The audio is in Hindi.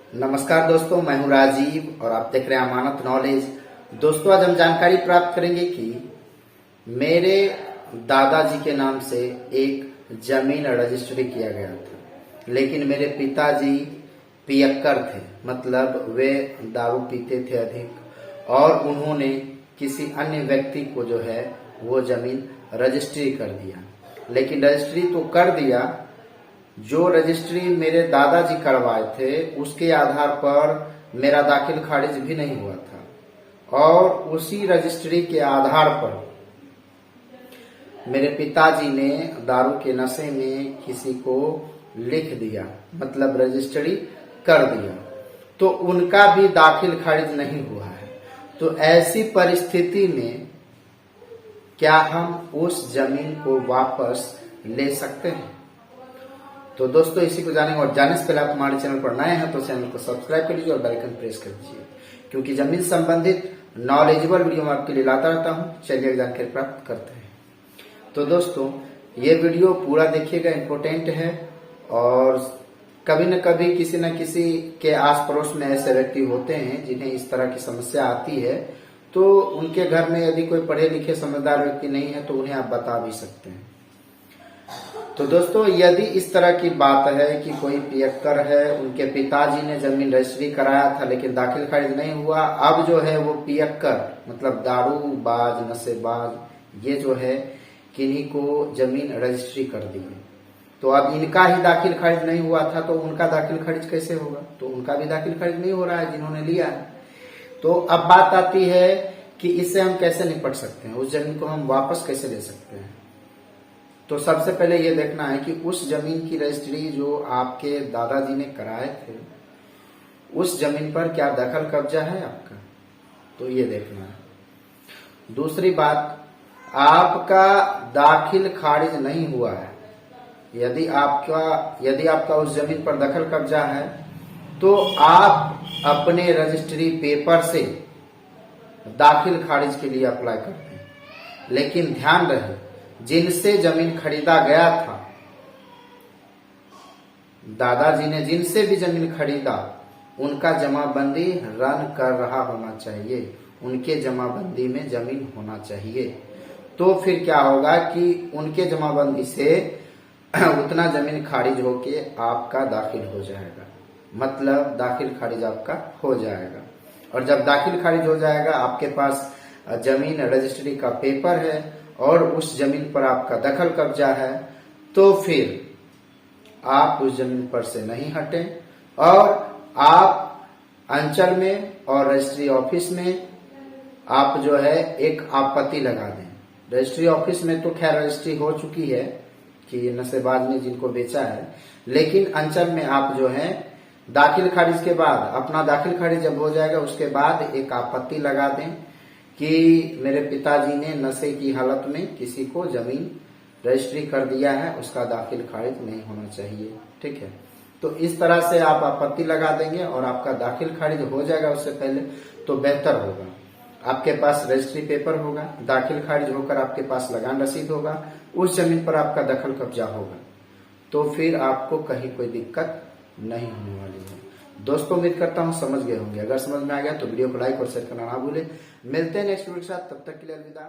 नमस्कार दोस्तों, मैं हूं राजीव और आप देख रहे हैं अमानत नॉलेज। दोस्तों, आज हम जानकारी प्राप्त करेंगे कि मेरे दादाजी के नाम से एक जमीन रजिस्ट्री किया गया था, लेकिन मेरे पिताजी पियक्कर थे, मतलब वे दारू पीते थे अधिक, और उन्होंने किसी अन्य व्यक्ति को जो है वो जमीन रजिस्ट्री कर दिया। लेकिन रजिस्ट्री तो कर दिया, जो रजिस्ट्री मेरे दादाजी करवाए थे उसके आधार पर मेरा दाखिल खारिज भी नहीं हुआ था, और उसी रजिस्ट्री के आधार पर मेरे पिताजी ने दारू के नशे में किसी को लिख दिया, मतलब रजिस्ट्री कर दिया, तो उनका भी दाखिल खारिज नहीं हुआ है। तो ऐसी परिस्थिति में क्या हम उस जमीन को वापस ले सकते हैं? तो दोस्तों, इसी को जानेंगे, और जाने से पहले आप हमारे चैनल पर नए हैं तो चैनल को सब्सक्राइब कर लीजिए और बेल आइकन प्रेस कर दीजिए, क्योंकि जमीन संबंधित नॉलेजेबल वीडियो मैं आपके लिए लाता रहता हूं। चलिए जानकारी प्राप्त करते हैं। तो दोस्तों, ये वीडियो पूरा देखिएगा, इम्पोर्टेंट है, और कभी न कभी किसी न किसी के आस पड़ोस में ऐसे व्यक्ति होते हैं जिन्हें इस तरह की समस्या आती है, तो उनके घर में यदि कोई पढ़े लिखे समझदार व्यक्ति नहीं है तो उन्हें आप बता भी सकते हैं। तो दोस्तों, यदि इस तरह की बात है कि कोई पियक्कर है, उनके पिताजी ने जमीन रजिस्ट्री कराया था लेकिन दाखिल खारिज नहीं हुआ, अब जो है वो पियक्कर मतलब दारूबाज, नशेबाज, ये जो है किन्हीं को जमीन रजिस्ट्री कर दी है, तो अब इनका ही दाखिल खारिज नहीं हुआ था तो उनका दाखिल खारिज कैसे होगा? तो उनका भी दाखिल खारिज नहीं हो रहा है जिन्होंने लिया है। तो अब बात आती है कि इससे हम कैसे निपट सकते हैं, उस जमीन को हम वापस कैसे ले सकते हैं। तो सबसे पहले ये देखना है कि उस जमीन की रजिस्ट्री जो आपके दादाजी ने कराए थे, उस जमीन पर क्या दखल कब्जा है आपका, तो ये देखना है। दूसरी बात, आपका दाखिल खारिज नहीं हुआ है, यदि आपका उस जमीन पर दखल कब्जा है तो आप अपने रजिस्ट्री पेपर से दाखिल खारिज के लिए अप्लाई करते हैं। लेकिन ध्यान रहे, जिनसे जमीन खरीदा गया था, दादाजी ने जिनसे भी जमीन खरीदा, उनका जमाबंदी रन कर रहा होना चाहिए, उनके जमाबंदी में जमीन होना चाहिए। तो फिर क्या होगा कि उनके जमाबंदी से उतना जमीन खारिज होके आपका दाखिल हो जाएगा, मतलब दाखिल खारिज आपका हो जाएगा। और जब दाखिल खारिज हो जाएगा, आपके पास जमीन रजिस्ट्री का पेपर है और उस जमीन पर आपका दखल कब्जा है, तो फिर आप उस जमीन पर से नहीं हटें और आप अंचल में और रजिस्ट्री ऑफिस में आप जो है एक आपत्ति लगा दें। रजिस्ट्री ऑफिस में तो खैर रजिस्ट्री हो चुकी है कि नशेबाज ने जिनको बेचा है, लेकिन अंचल में आप जो है दाखिल खारिज के बाद, अपना दाखिल खारिज जब हो जाएगा उसके बाद एक आपत्ति लगा दें कि मेरे पिताजी ने नशे की हालत में किसी को जमीन रजिस्ट्री कर दिया है, उसका दाखिल खारिज नहीं होना चाहिए। ठीक है, तो इस तरह से आप आपत्ति लगा देंगे और आपका दाखिल खारिज हो जाएगा उससे पहले, तो बेहतर होगा। आपके पास रजिस्ट्री पेपर होगा, दाखिल खारिज होकर आपके पास लगान रसीद होगा, उस जमीन पर आपका दखल कब्जा होगा, तो फिर आपको कहीं कोई दिक्कत नहीं होने वाली है। दोस्तों, उम्मीद करता हूं समझ गए होंगे। अगर समझ में आ गया तो वीडियो को लाइक और शेयर करना ना भूलें। मिलते हैं नेक्स्ट वीडियो के साथ, तब तक के लिए अलविदा।